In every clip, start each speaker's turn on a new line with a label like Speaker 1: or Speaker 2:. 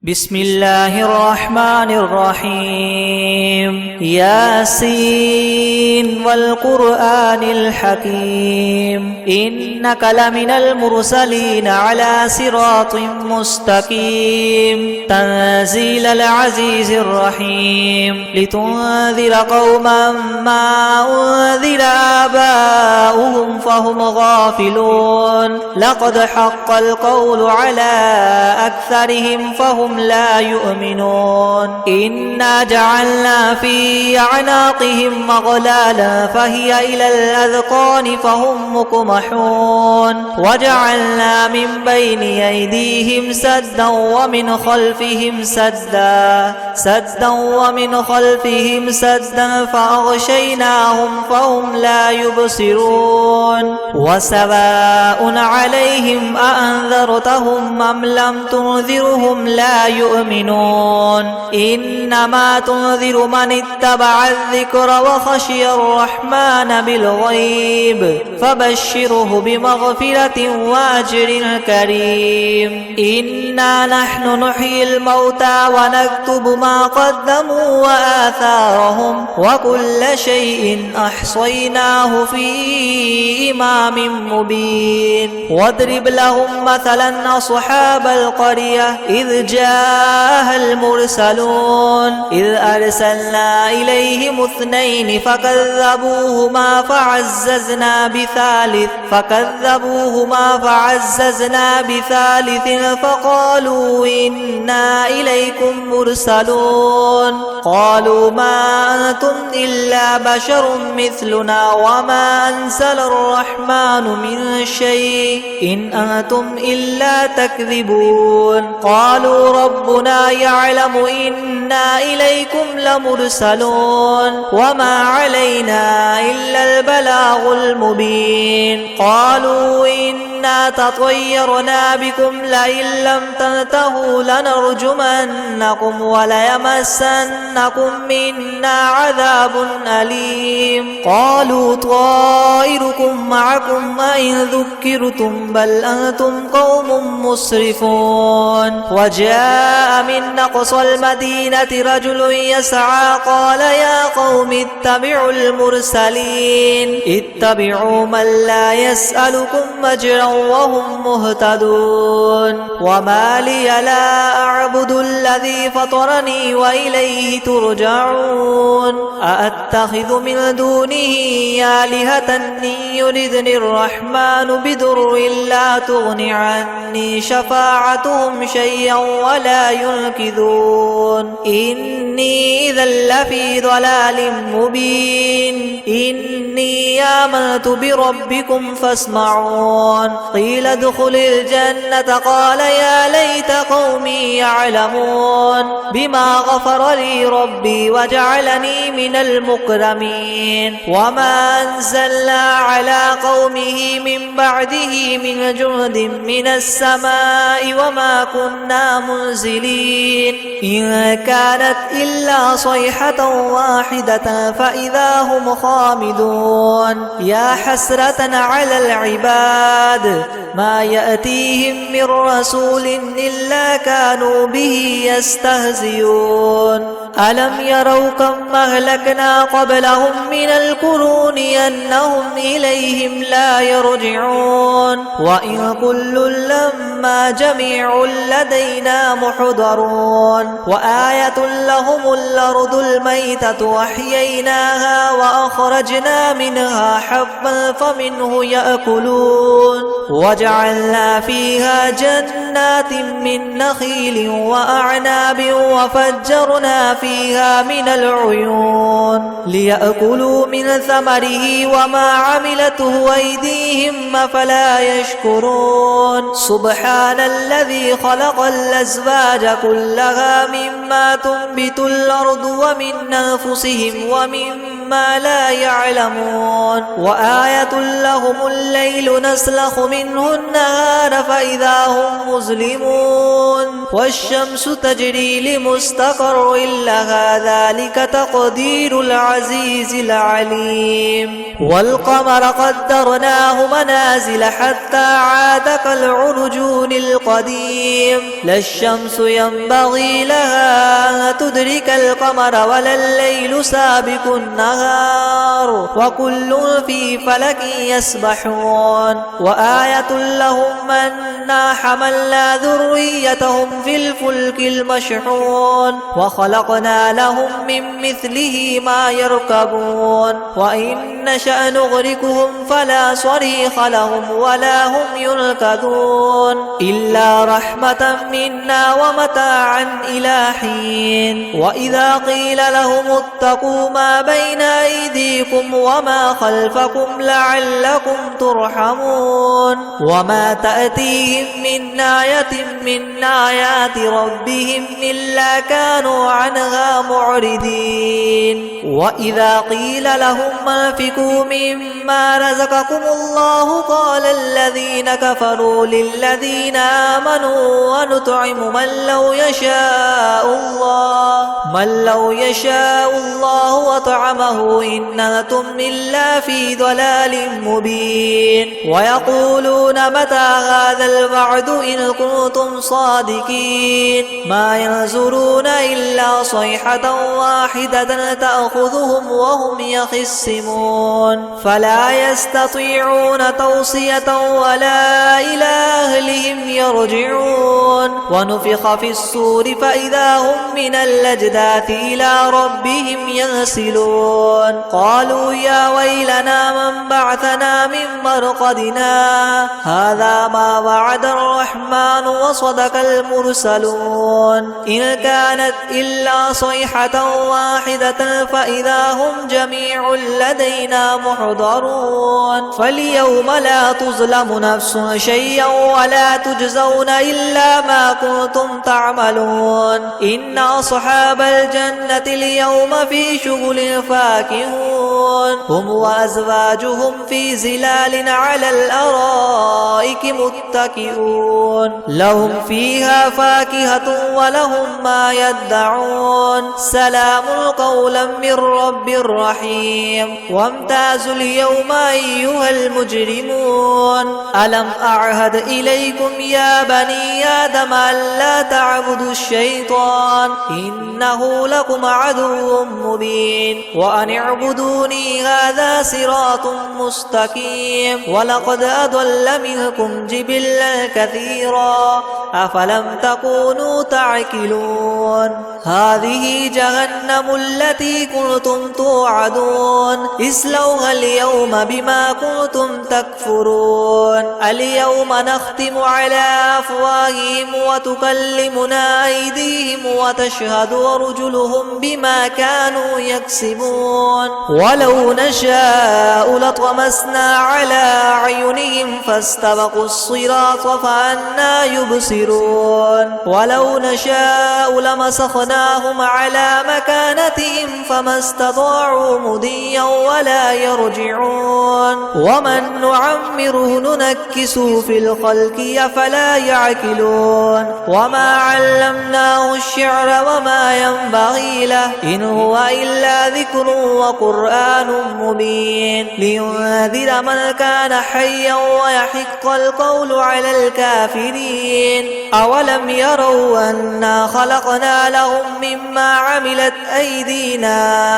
Speaker 1: بسم الله الرحمن الرحيم ياسين والقرآن الحكيم إنك لمن المرسلين على صراط مستقيم تنزيل العزيز الرحيم لتنذر قوما ما أنذر آباؤهم فهم غافلون لقد حق القول على أكثرهم فهم لا يؤمنون إنا جعلنا في أعناقهم أغلالا فهي إلى الأذقان فهم مقمحون وجعلنا من بين أيديهم سدا ومن خلفهم سدا فأغشيناهم فهم لا يبصرون وسواء عليهم أأنذرتهم أم لم تنذرهم لا يؤمنون إنما تنذر من اتبع الذكر وخشي الرحمن بالغيب فبشره بمغفرة وأجر كريم إنا نحن نحيي الموتى ونكتب ما قدموا وآثارهم وكل شيء أحصيناه في إمام مبين واضرب لهم مثلا أصحاب القرية إذ جاءها المرسلون إذ أرسلنا إليهم اثنين فكذبوهما فعززنا بثالث فقالوا إنا إليكم مرسلون قالوا ما أنتم إلا بشر مثلنا وما أنزل الرحمن من شيء إن أنتم إلا تكذبون قالوا ربنا يعلم إنا إليكم لمرسلون وما علينا إلا البلاغ المبين قالوا إنا تطيرنا بكم لئن لم تنتهوا لنرجمنكم وليمسنكم منا عذاب أليم قالوا طائركم معكم أئن ذكرتم بل أنتم قوم مسرفون وجاء من أقصى المدينة رجل يسعى قال يا قوم اتبعوا المرسلين اتبعوا من لا يسألكم أجرا وهم مهتدون وما لي لا أعبد الذي فطرني وإليه ترجعون أأتخذ من دونه آلهة إن يردني الرحمن بضر لا تغن عني شفاعتهم شيئا ولا ينقذون إني إذا لفي ضلال مبين إني آمنت بربكم فاسمعون قيل ادخل الجنة قال يا ليت قومي يعلمون بما غفر لي ربي وجعلني من المكرمين وما أنزلنا على قومه من بعده من جند من السماء وما كنا منزلين إن كانت إلا صيحة واحدة فإذا هم خامدون يا حسرة على العباد ما يأتيهم من رسول إلا كانوا به يستهزئون ألم يروا كم أهلكنا قبلهم من القرون أنهم إليهم لا يرجعون وإن كل لما جميع لدينا محضرون وآية لهم الأرض الميتة وأحييناها وأخرجنا منها حبا فمنه يأكلون وجعلنا فيها جنات من نخيل وأعناب وفجرنا فيها من العيون ليأكلوا من ثمره وما عملته أيديهم أفلا يشكرون سبحان الذي خلق الأزواج كلها مما تنبت الأرض ومن أنفسهم ومما مما لا يعلمون وآية لهم الليل نسلخ منه النهار فإذا هم مظلمون والشمس تجري لمستقر لها ذلك تقدير العزيز العليم والقمر قدرناه منازل حتى عاد كالعرجون القديم لا الشمس ينبغي لها أن تدرك القمر ولا الليل سابق النهار وكل في فلك يسبحون وآية لهم أنا حملنا ذريتهم في الفلك المشحون وخلقنا لهم من مثله ما يركبون وإن نشأ نغرقهم فلا صريخ لهم ولا هم ينقذون إلا رحمة منا ومتاعا إلى حين وإذا قيل لهم اتقوا ما بين أيديكم وما خلفكم لعلكم ترحمون وما تأتيهم من آية من آيات ربهم إلا كانوا عنها معرضين وإذا قيل لهم انفقوا مما رزقكم الله قال الذين كفروا للذين آمنوا ونطعم من لو يشاء الله وطعمه إن أنتم إلا في ضلال مبين ويقولون متى هذا الوعد إن كنتم صادقين ما ينظرون إلا صيحة واحدة تأخذهم وهم يخصمون فلا يستطيعون توصية ولا إلى أهلهم يرجعون ونفخ في الصور فإذا هم من الأجداث إلى ربهم ينسلون قالوا يا ويلنا من بعثنا من مرقدنا هذا ما وعد الرحمن وصدق المرسلون إن كانت إلا صيحة واحدة فإذا هم جميع لدينا محضرون فاليوم لا تظلم نفس شيئا ولا تجزون إلا ما كنتم تعملون إن أصحاب الجنة اليوم في شغل فاكهون هم وأزواجهم في زلال على الأرائك متكئون لهم فيها فاكهة ولهم ما يدعون سلام قولا من رب رحيم وامتازوا اليوم أيها المجرمون ألم أعهد إليكم يا بني آدم ألا تعبدوا الشيطان إنه لكم عدو مبين وأن اعبدوني هذا صراط مستقيم ولقد أضل منكم جبلا كثيرا أفلم تكونوا تعقلون هذه جهنم التي كنتم توعدون اصلوها اليوم بما كنتم تكفرون اليوم نختم على أفواههم وتكلمنا أيديهم وتشهد أرجلهم بما كانوا يكسبون ولو نشاء لطمسنا على أعينهم فاستبقوا الصراط فأنى يبصرون ولو نشاء لمسخناهم على مكانتهم فما استطاعوا مضيا ولا يرجعون ومن نعمره ننكسه في الخلق أفلا يعقلون وما علمناه الشعر وما ينبغي له إن هو إلا ذكر وقرآن مبين لينذر من كان حيا ويحق القول على الكافرين أولم يروا أنا خلقنا لهم مما عملت أيدينا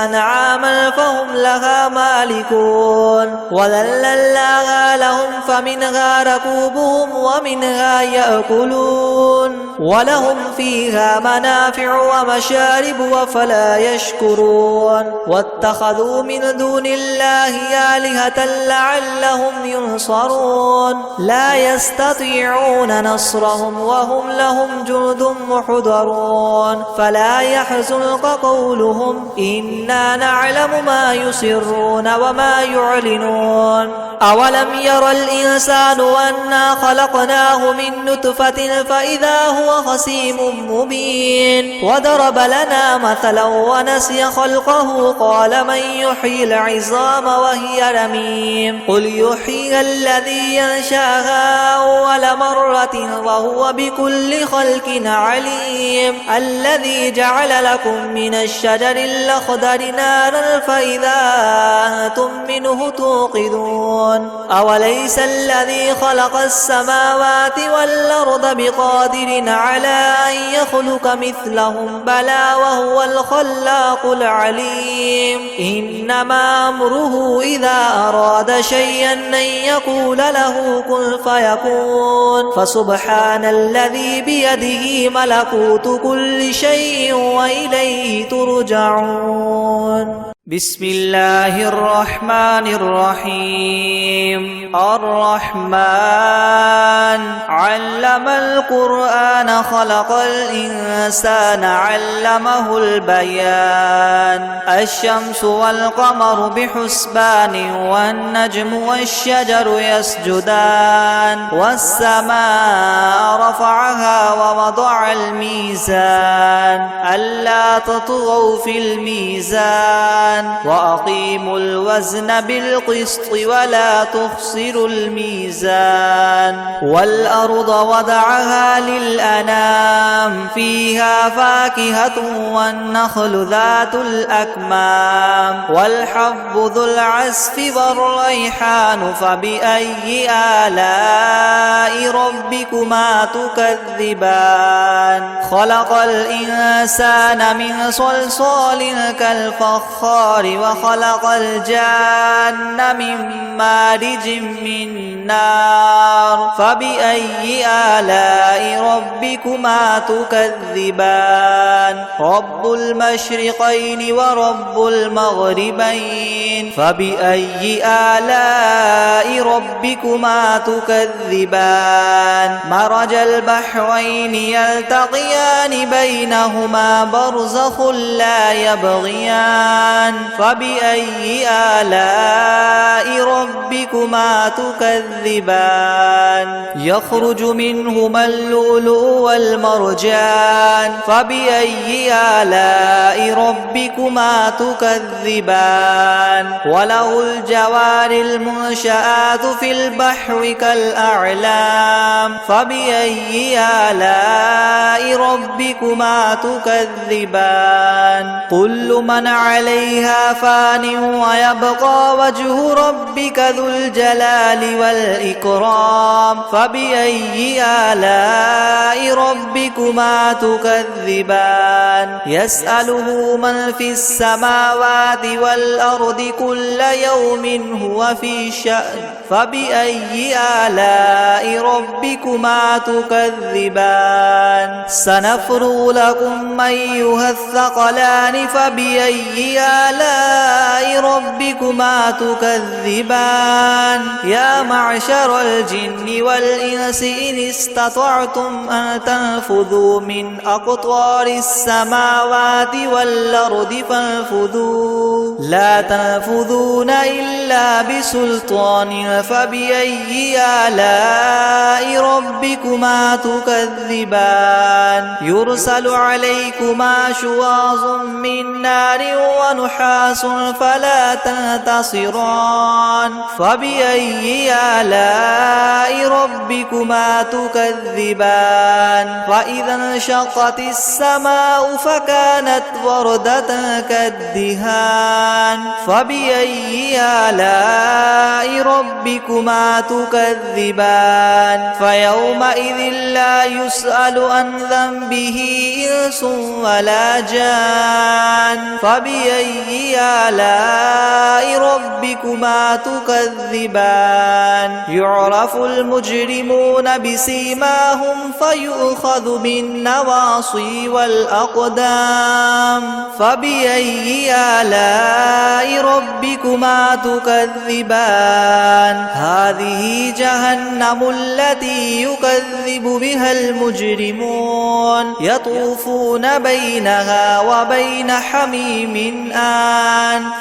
Speaker 1: أنعاما فهم لها مالكون وذللناها لهم فمنها ركوبهم ومنها يأكلون ولهم فيها منافع ومشارب وفلا يشكرون واتخذوا من دون الله آلهة لعلهم ينصرون لا يستطيعون نصرهم وهم لهم جند محضرون فلا يحزنك قولهم إنا نعلم ما يسرون وما يعلنون أولم ير الإنسان أنا خلقناه من نطفة فإذا هو خصيم مبين مبين وضرب لنا مثلا ونسي خلقه قال من يحيي العظام وهي رميم قل يحييها الذي ينشاها أول مرة وهو بكل خلق عليم الذي جعل لكم من الشجر الأخضر نارا فإذا أنتم منه توقدون أوليس الذي خلق السماوات والأرض بقادر على أن يخلق مثلهم بلى وهو الخلاق العليم إنما أمره إذا أراد شيئا أن يقول له كن فيكون فسبحان الذي بيده ملكوت كل شيء وإليه ترجعون بسم الله الرحمن الرحيم الرحمن علم القرآن خلق الإنسان علمه البيان الشمس والقمر بحسبان والنجم والشجر يسجدان والسماء رفعها ووضع الميزان ألا تطغوا في الميزان وأقيموا الوزن بالقسط ولا تخسروا الميزان والأرض وضعها للأنام فيها فاكهة والنخل ذات الأكمام والحب ذو العصف والريحان فبأي آلاء ربكما تكذبان خلق الإنسان من صلصال كالفخار وخلق الجان من مارج من نار فبأي آلاء ربكما تكذبان رب المشرقين ورب المغربين فبأي آلاء ربكما تكذبان مرج البحرين يلتقيان بينهما برزخ لا يبغيان فبأي آلاء ربكما تكذبان يخرج منهما اللؤلؤ والمرجان فبأي آلاء ربكما تكذبان وله الجوار المنشآت في البحر كالأعلام فبأي آلاء ربكما تكذبان كل من عليها فان ويبقى وجه ربك ذو الجلال والإكرام فبأي آلاء ربكما تكذبان يسأله من في السماوات والأرض كل يوم هو في شأن فبأي آلاء ربكما تكذبان سنفرغ لكم أيها الثقلان فبأي آلاء ربكما تكذبان يا معشر الجن والإنس إن استطعتم أن تنفذوا من أقطار السماوات والأرض فانفذوا لا تنفذون إلا بسلطان فبأي آلاء ربكما تكذبان يرسل عليكما شواظ من نار ونحاس فلا تنتصران فبأي آلاء ربكما تكذبان فإذا انشقت السماء فكانت وردة كالدهان فبأي آلاء ربكما تكذبان فيومئذ لا يسأل عن ذنبه إنس ولا جان فبأي آلاء ربكما تكذبان يعرف المجرمون بسيماهم فيؤخذ بالنواصي والأقدام فبأي آلاء ربكما تكذبان هذه جهنم التي يكذب بها المجرمون يطوفون بينها وبين حميم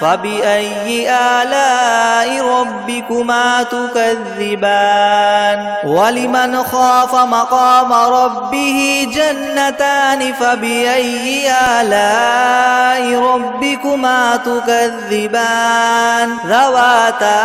Speaker 1: فبأي آلاء ربكما تكذبان ولمن خاف مقام ربه جنتان فبأي آلاء ربكما تكذبان ذواتا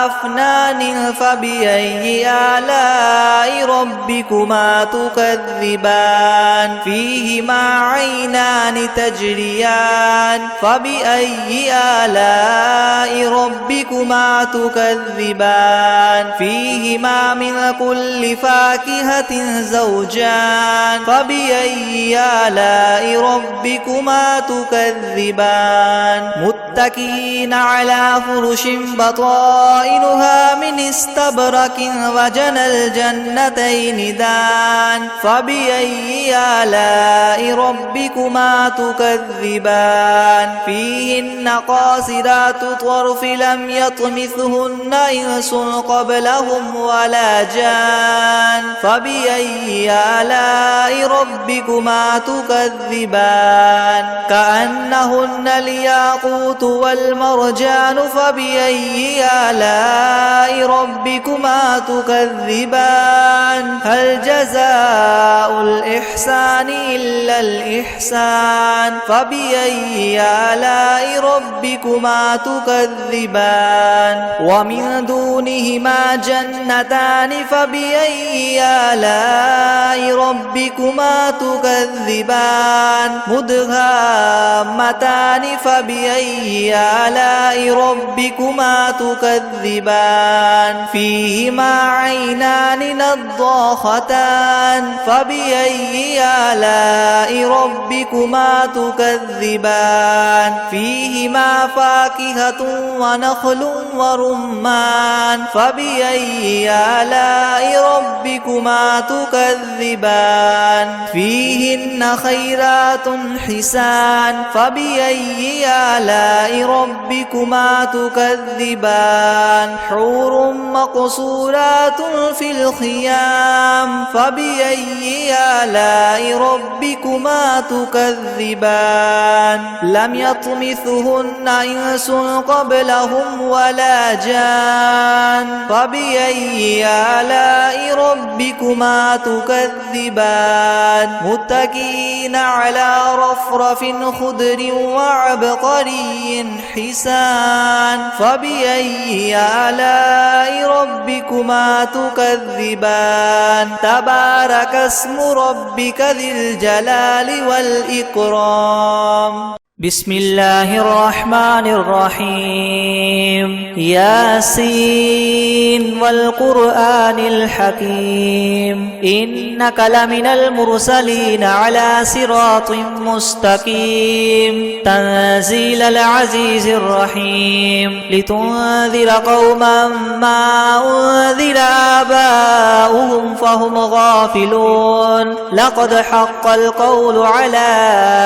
Speaker 1: أفنان فبأي آلاء ربكما تكذبان فيهما عينان تجريان فبأي آلاء ربكما تكذبان فيهما من كل فاكهة زوجان فبأي آلاء ربكما تكذبان متكئين على فرش بطائنها من استبرق وجنى الجنتين دان فبأي آلاء ربكما تكذبان فيهن قاصرات الطرف لم يطمثهن إنس قبلهم ولا جان فبأي آلاء ربكما تكذبان كأنهن الياقوت والمرجان فبأي آلاء ربكما تكذبان هل جزاء الإحسان إلا الإحسان فبأي آلاء ربكما تكذبان ومن دونهما جنتان فبأي آلاء ربكما تكذبان مدهامتان فبأي آلاء ربكما تكذبان فيهما عينان نضاختان فبأي آلاء ربكما تكذبان فيهما فاكهة ونخل ورمان فبأي آلاء ربكما تكذبان فيهن خيرات حسان فبأي آلاء ربكما تكذبان حور مقصورات في الخيام فبأي آلاء ربكما تكذبان لم يطمثهن إنس قبلهم ولا جان فبأي آلاء ربكما تكذبان متكئين على رفرف خضر وعبقري حسان فبأي آلاء ربكما تكذبان تبارك اسم ربك ذي الجلال والإكرام بسم الله الرحمن الرحيم ياسين والقرآن الحكيم إنك لمن المرسلين على صراط مستقيم تنزيل العزيز الرحيم لتنذر قوما ما أنذر آباؤهم فهم غافلون لقد حق القول على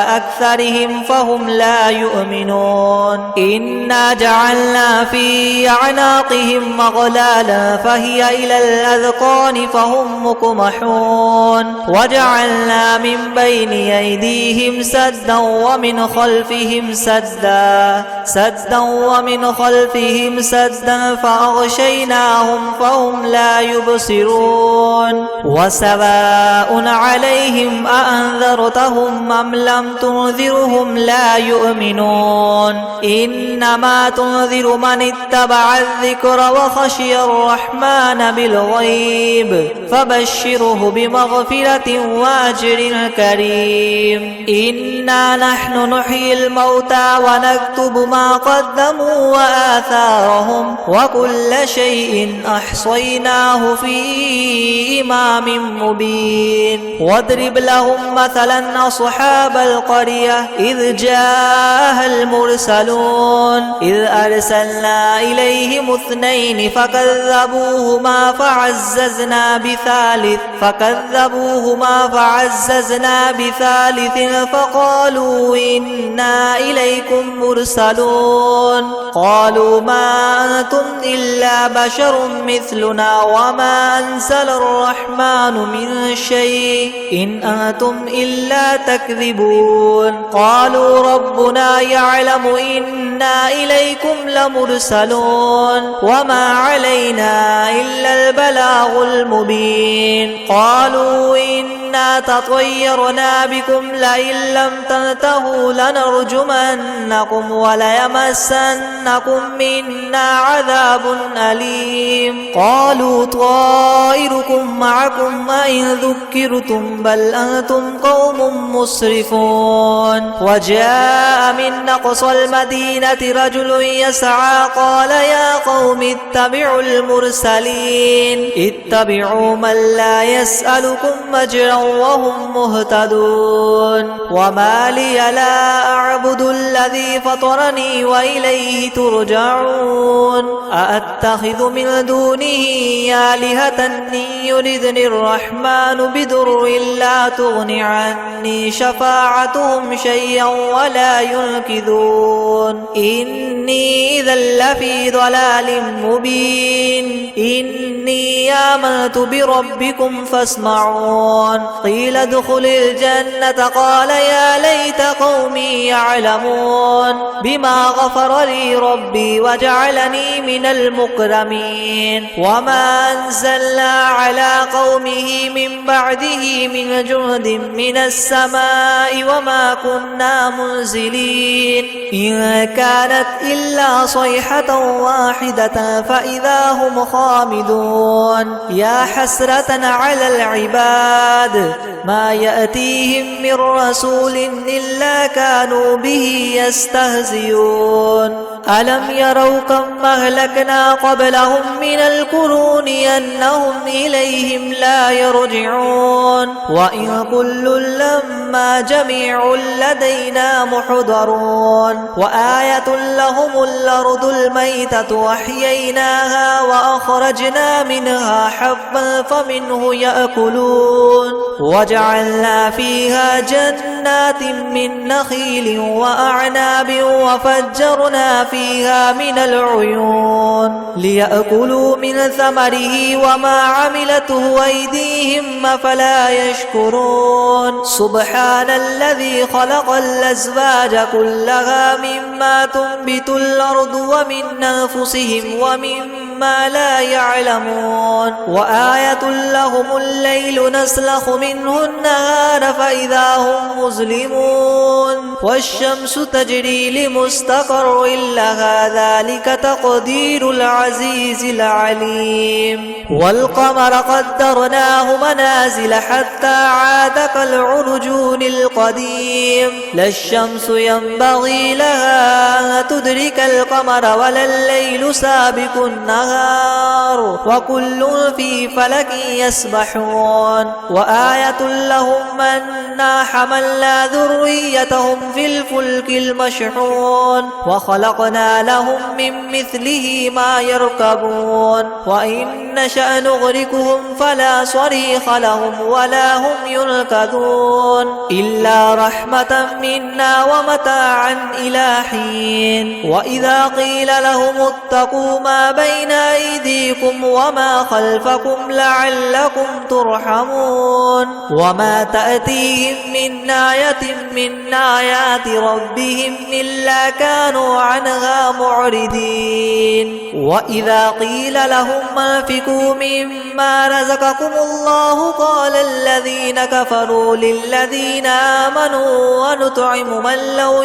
Speaker 1: أكثرهم فهم لا يؤمنون إنا جعلنا في أعناقهم أغلالا فهي إلى الأذقان فهم مقمحون وجعلنا من بين أيديهم سدا ومن خلفهم سدا فأغشيناهم فهم لا يبصرون وسواء عليهم أأنذرتهم أم لم تنذرهم لا يؤمنون إنما تنذر من اتبع الذكر وخشي الرحمن بالغيب فبشره بمغفرة وأجر كريم إنا نحن نحيي الموتى ونكتب ما قدموا وآثارهم وكل شيء أحصيناه في إمام مبين واضرب لهم مثلا أصحاب القرية إذ جاءها المرسلون إذ أرسلنا إليهم اثنين فكذبوهما فعززنا بثالث فقالوا إنا إليكم مرسلون قالوا ما أنتم إلا بشر مثلنا وما أنزل الرحمن من شيء إن أنتم إلا تكذبون قالوا ربنا يعلم إنا إليكم لمرسلون وما علينا إلا البلاغ المبين قالوا إنا تطيرنا بكم لئن لم تنتهوا لنرجمنكم وليمسنكم منا عذاب أليم قالوا طائركم معكم أئن ذكرتم بل أنتم قوم مسرفون وجاء من أقصى المدينة رجل يسعى قال يا قوم اتبعوا المرسلين اتبعوا من لا يسألكم أجرا وهم مهتدون وما لي لا أعبد الذي فطرني وإليه ترجعون أأتخذ من دونه آلهة إن يردني الرحمن بضر لا تغن عني شفاعتهم شيئا ولا ينقذون إني إذا لفي ضلال مبين إني آمنت بربكم فاسمعون قيل ادخل الجنة قال يا ليت قومي يعلمون بما غفر لي ربي وجعلني من المكرمين وما أنزلنا على قومه من بعده من جند من السماء وما كنا منزلين إن كانت إلا صيحة واحدة فإذا هم خامدون يا حسرة على العباد ما يأتيهم من رسول إلا كانوا به يستهزئون ألم يروا كم أهلكنا قبلهم من القرون أنهم إليهم لا يرجعون وإن كل لما جميع لدينا محضرون وآية لهم الأرض الميتة وأحييناها وأخرجنا منها حبا فمنه يأكلون وجعلنا فيها جنات من نخيل وأعناب وفجرنا فيها من العيون ليأكلوا من ثمره وما عملته أيديهم أفلا يشكرون سبحان الذي خلق الأزواج كلها مما تنبت الأرض ومن أنفسهم ومما لا يعلمون وآية لهم الليل نسلخ منه النهار فإذا هم مظلمون والشمس تجري لمستقر لها ذلك تقدير العزيز العليم والقمر قدرناه منازل حتى عاد كالعرجون القديم لا الشمس ينبغي لها أن تدرك القمر ولا الليل سابق النهار وكل في فلك يسبحون وآية لهم أنا حملنا ذريتهم في الفلك المشحون وخلقنا لهم من مثله ما يركبون وإن نشأ نغرقهم فلا صريخ لهم ولا هم ينقذون إلا رحمة منا ومتاعا إلى حين وإذا قيل لهم اتقوا ما بين أيديكم وما خلفكم لعلكم ترحمون وما تأتيهم من آية من آيات ربهم إلا كانوا عنها معرضين وإذا قيل لهم انفقوا مما رزقكم الله قال الذين كفروا للذين آمنوا ونطعم من لو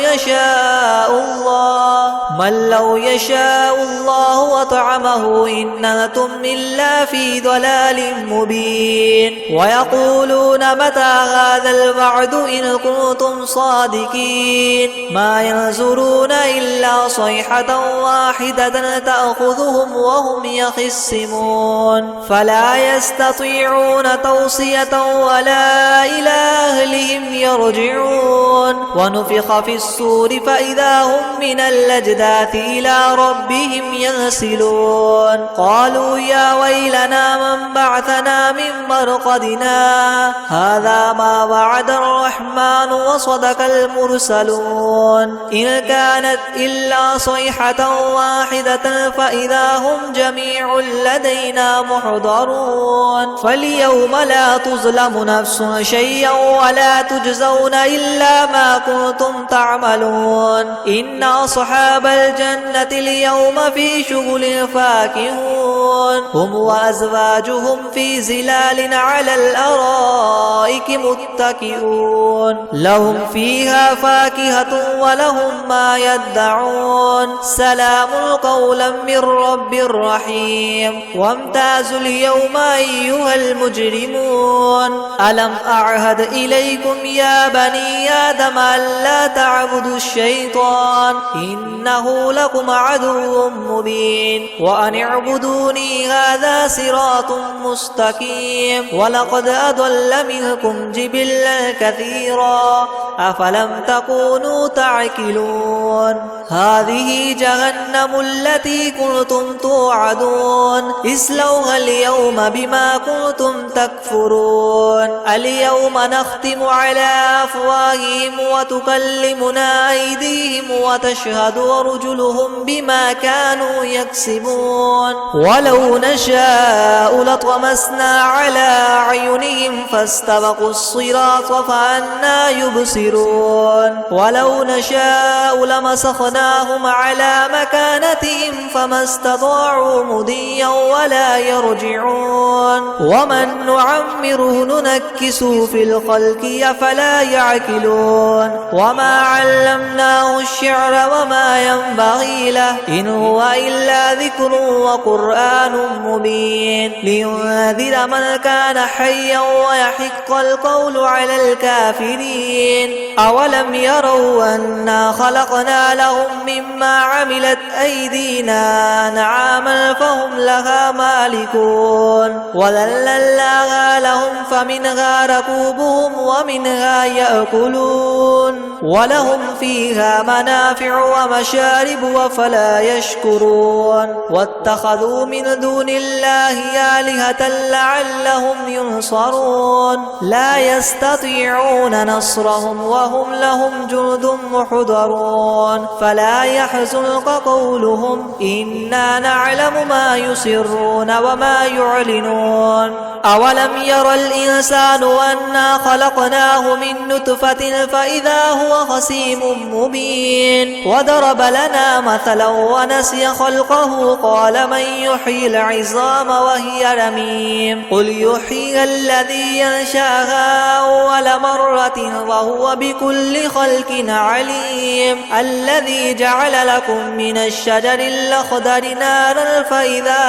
Speaker 1: يشاء الله وطعمه إن أنتم إلا في ضلال مبين ويقولون متى هذا الوعد إن كنتم صادقين ما ينظرون إلا صيحة واحدة تأخذهم وهم يخصمون فلا يستطيعون توصية ولا إلى أهلهم يرجعون ونفخ في الصور فإذا هم من الأجداث إلى ربهم ينسلون قالوا يا ويلنا من بعثنا من مرقدنا هذا ما وعد الرحمن وصدق المرسلون إن كانت إلا صيحة واحدة فإذا هم جميع لدينا محضرون فاليوم لا تظلم نفس شيئا ولا تجزون إلا ما بما كنتم تعملون إن أصحاب الجنة اليوم في شغل فاكهون هم وأزواجهم في زلال على الأرائك متكئون لهم فيها فاكهة ولهم ما يدعون سلام قولا من رب رحيم وامتازوا اليوم أيها المجرمون ألم أعهد إليكم يا بني آدم ألا تعبدوا الشيطان إنه لكم عدو مبين وأن اعبدوني هذا صراط مستقيم ولقد أضل منكم جبلا كثيرا أفلم تكونوا تعقلون هذه جهنم التي كنتم توعدون اصلوها اليوم بما كنتم تكفرون اليوم نختم على أفواههم وتكلمنا أيديهم وتشهد أرجلهم بما كانوا يكسبون ولو نشاء لطمسنا على أعينهم فاستبقوا الصراط فأنى يبصرون ولو نشاء لمسخناهم على مكانتهم فما استطاعوا مضيا ولا يرجعون ومن نعمره ننكسه في الخلق أفلا يعقلون وما علمناه الشعر وما ينبغي له إن هو إلا ذكر وقرآن مبين لينذر من كان حيا ويحق القول على الكافرين أولم يروا أنا خلقنا لهم مما عملت أيدينا أنعاما فهم لها مالكون وذللناها لهم فمنها ركوبهم ومنها يأكلون ولهم فيها منافع ومشارب وفلا يشكرون واتخذوا من دون الله آلهة لعلهم ينصرون لا يستطيعون نصرهم وهم لهم جند محضرون فلا يحزنك قولهم إنا نعلم ما يسرون وما يعلنون أولم ير الإنسان أنا خلقناه من نطفة فإذا هو خصيم مبين وضرب لنا مثلا ونسي خلقه قال من يحيي العظام وهي رميم قل يحيي الذي ينشأها أول مرة وهو بكل خلق عليم الذي جعل لكم من الشجر الأخضر نارا فإذا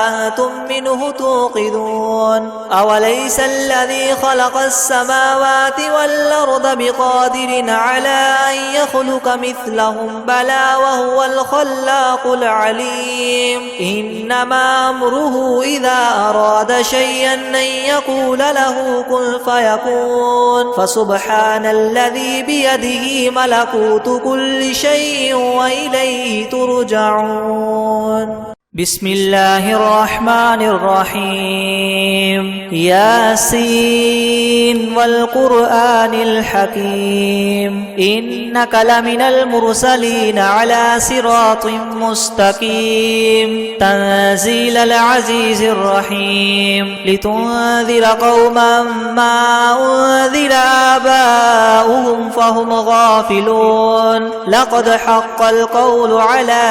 Speaker 1: أنتم منه توقدون أوليس الذي خلق السماوات والأرض بقادر على أن يخلق مثلهم بلى وهو الخلاق العليم إنما أمره إذا أراد شيئا أن يقول له كن فيكون فسبحان الذي بيده ملكوت كل شيء وإليه ترجعون بسم الله الرحمن الرحيم ياسين والقرآن الحكيم إنك لمن المرسلين على صراط مستقيم تنزيل العزيز الرحيم لتنذر قوما ما أنذر آباؤهم فهم غافلون لقد حق القول على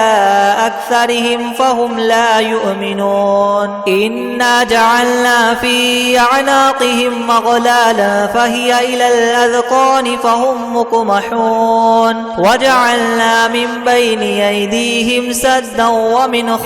Speaker 1: أكثرهم فهم لا يؤمنون إنا جعلنا في أعناقهم مغلالا فهي إلى الأذقان فهم مقمحون وجعلنا من بين أيديهم سدا ومن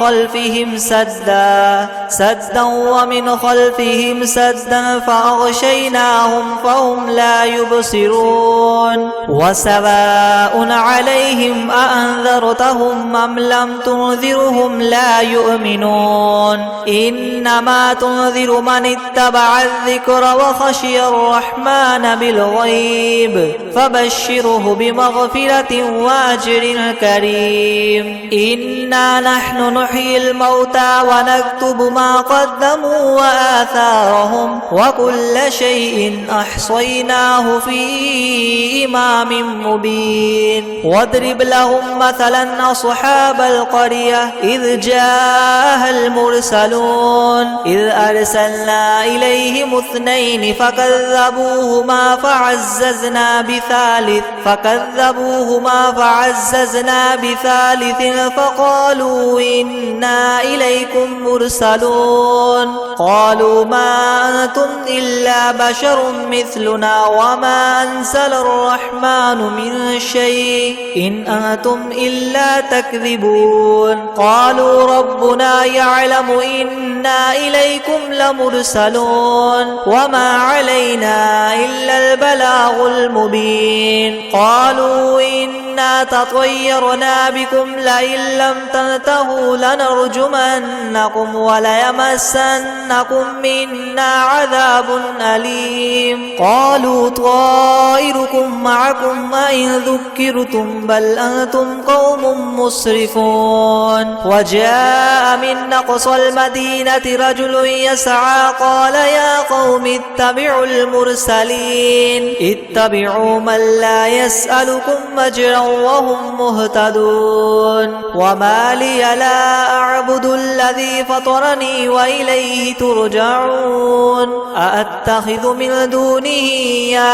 Speaker 1: خلفهم سدا فأغشيناهم فهم لا يبصرون وسواء عليهم أأنذرتهم أم لم تنذرهم لا يؤمنون إنما تنذر من اتبع الذكر وخشي الرحمن بالغيب فبشره بمغفرة وأجر كريم إنا نحن نحيي الموتى ونكتب ما قدموا وآثارهم وكل شيء أحصيناه في إمام مبين واضرب لهم مثلا أصحاب القرية إذ جاءها المرسلون إذ أرسلنا إليهم اثنين فكذبوهما فعززنا بثالث فقالوا إنا إليكم مرسلون قالوا ما أنتم إلا بشر مثلنا وما أنزل الرحمن من شيء إن أنتم إلا تكذبون قالوا ربنا يعلم إنا إليكم لمرسلون وما علينا إلا البلاغ المبين قالوا إنا تطيرنا بكم لئن لم تنتهوا لنرجمنكم وليمسنكم منا عذاب أليم قالوا طائركم معكم أئن ذكرتم بل أنتم قوم مسرفون وجاء من أقصى المدينة رجل يسعى قال يا قوم اتبعوا المرسلين اتبعوا من لا يسألكم أجرا وهم مهتدون وما لي لا أعبد الذي فطرني وإليه ترجعون أأتخذ من دونه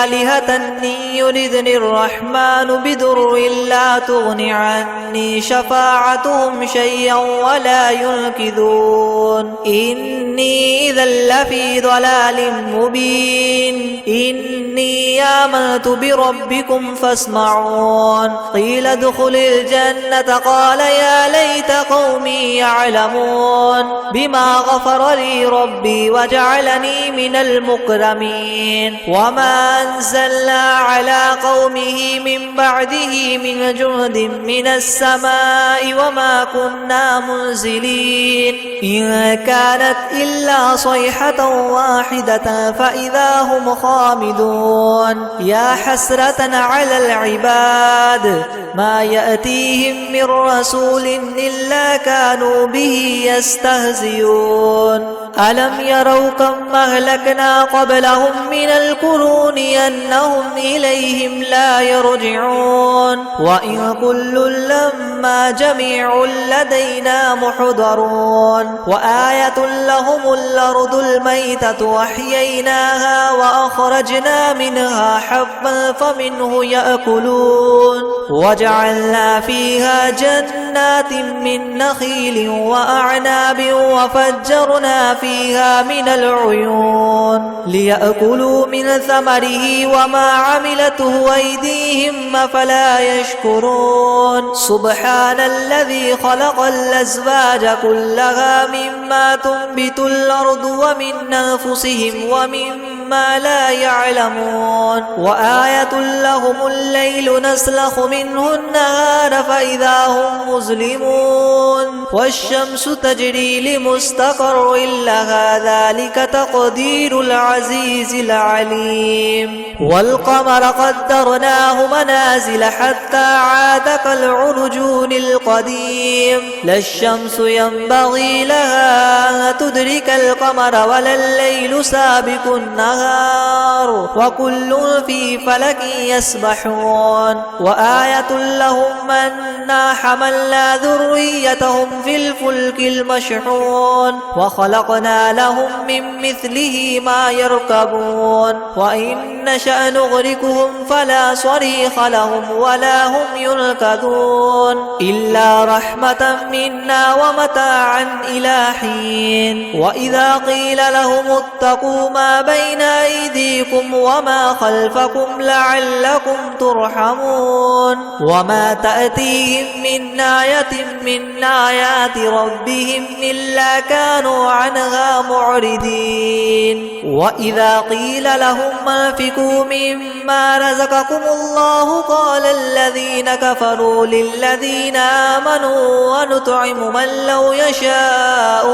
Speaker 1: آلهة إن يردني الرحمن بضر لا تغن عني شفاعتهم شيئا ولا ينقذون إني إذا لفي ضلال مبين إني آمنت بربكم فاسمعون قيل ادخل الجنة قال يا ليت قومي يعلمون بما غفر لي ربي وجعلني من المكرمين وما أنزلنا على قومه من بعده من جند من السماء وما كنا منزلين إن كانت إلا صيحة واحدة فإذا هم خامدون يا حسرة على العباد ما يأتيهم من رسول إلا كانوا به يستهزئون ألم يروا كم أهلكنا قبلهم من القرون أنهم إليهم لا يرجعون وإن كل لما جميع لدينا محضرون وآية لهم الأرض الميتة وأحييناها وأخرجنا منها حبا فمنه يأكلون وجعلنا فيها جنات من نخيل وأعناب وفجرنا فيها من العيون ليأكلوا من ثمره وما عملته أيديهم أفلا يشكرون سبحان الذي خلق الأزواج كلها مما تنبت الأرض ومن أنفسهم ومما لا يعلمون وآية لهم الليل نسلخ منه النهار فإذا هم مظلمون والشمس تجري لمستقر لها ذلك تقدير العزيز العليم والقمر قدرناه منازل حتى عاد كالعرجون القديم لا الشمس ينبغي لها أن تدرك القمر ولا الليل سابق النهار وكل في فلك يسبحون وآية لهم أنا حملنا ذريتهم في الفلك المشحون وخلقنا لهم من مثله ما يركبون وإن نشأ نغرقهم فلا صريخ لهم ولا هم ينقذون إلا رحمة منا ومتاعا إلى حين وإذا قيل لهم اتقوا ما بين أيديكم وما خلفكم لعلكم ترحمون وما تأتيهم من آية من آيات ربهم إلا كانوا عنها معرضين وإذا قيل لهم انفقوا مما رزقكم الله قال الذين كفروا للذين آمنوا ونطعم من لو يشاء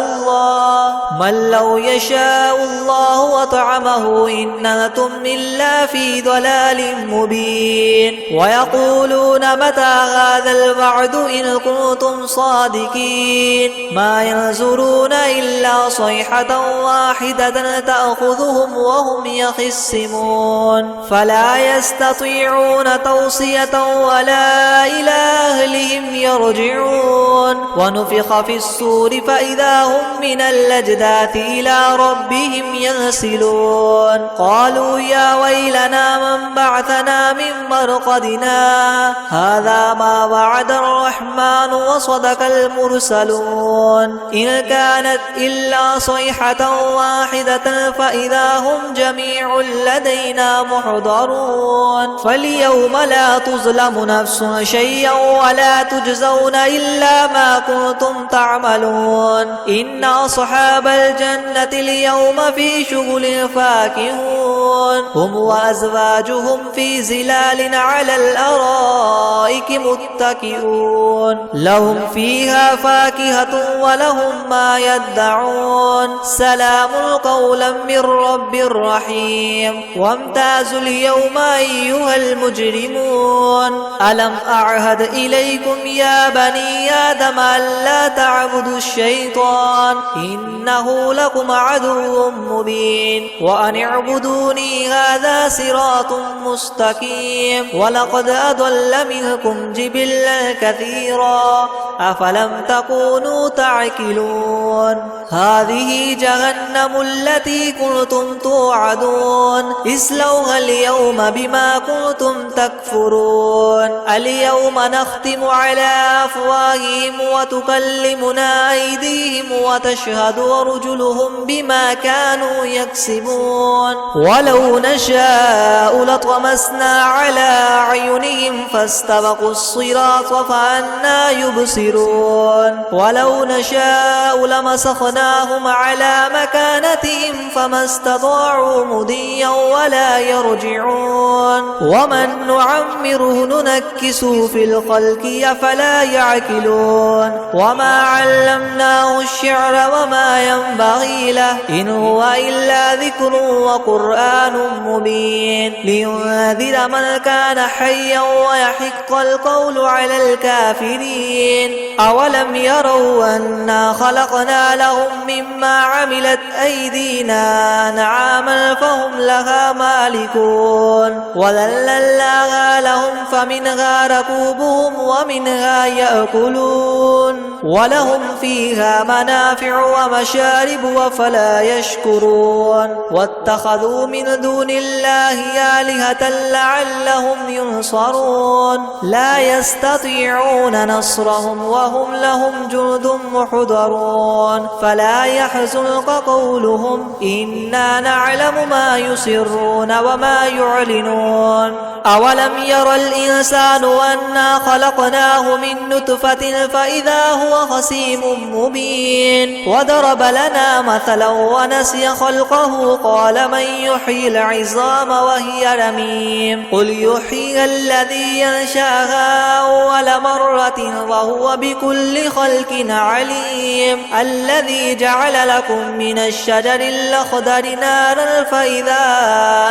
Speaker 1: الله وطعمه إن أنتم إلا في ضلال مبين ويقولون يقولون متى هذا الوعد إن كنتم صادقين ما ينظرون إلا صيحة واحدة تأخذهم وهم يخصمون فلا يستطيعون توصية ولا إلى أهلهم يرجعون ونفخ في الصور فإذا هم من الأجداث إلى ربهم ينسلون قالوا يا ويلنا من بعثنا من مرقدنا هذا ما وعد الرحمن وصدق المرسلون إن كانت إلا صيحة واحدة فإذا هم جميع لدينا محضرون فاليوم لا تظلم نفس شيئا ولا تجزون إلا ما كنتم تعملون إن أصحاب الجنة اليوم في شغل فاكهون هم وأزواجهم في زلال على الأرائك متكئون لهم فيها فاكهة ولهم ما يدعون سلام قولا من رب رحيم وامتازوا اليوم أيها المجرمون ألم أعهد إليكم يا بني آدم ألا تعبدوا الشيطان إنه لكم عدو مبين وأن اعبدوني هذا صراط مستقيم ولقد أضل منكم جبلا كثيرا أفلم تكونوا تعقلون هذه جهنم التي كنتم توعدون اصلوها اليوم بما كنتم تكفرون اليوم نختم على أفواههم وتكلمنا أيديهم وتشهد أرجلهم بما كانوا يكسبون ولو نشاء لطمسنا على أعينهم فاستبقوا الصراط فأنى يبصرون ولو نشاء لمسخناهم على مكانتهم فما استطاعوا مضيا ولا يرجعون ومن نعمره ننكسه في الخلق أفلا يعقلون وما علمناه الشعر وما ينبغي له إن هو إلا ذكر وقرآن مبين لينذر من كان حيا ويحق القول على الكافرين أولم يروا أنا خلقنا لهم مما عملت أيدينا أنعاما فهم لها مالكون وذللناها لهم فمنها ركوبهم ومنها يأكلون ولهم فيها منافع ومشارب وفلا يشكرون واتخذوا من دون الله آلهة لعلهم ينصرون لا يستطيعون نصرهم وهم لهم جند محضرون فلا يحزنك قولهم إنا نعلم ما يسرون وما يعلنون أولم ير الإنسان أنا خلقناه من نطفة فإذا هو خصيم مبين وضرب لنا مثلا ونسي خلقه قال من يحيي العظام وهي رميم قل يحيي الذي ينشاها أول مرة وهو بكل خلق عليم الذي جعل لكم من الشجر الأخضر نارا فإذا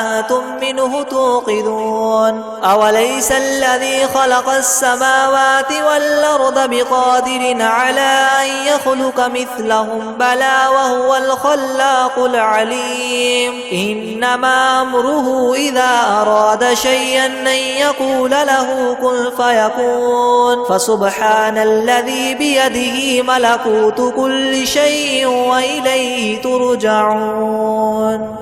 Speaker 1: أنتم منه توقدون أوليس الذي خلق السماوات والأرض بقادر على أن يخلق مثلهم بلى وهو الخلاق العليم إنما أمره إذا أراد شيئا أن يقول له كن فيكون فسبحان الذي بيده ملكوت كل شيء وإليه ترجعون.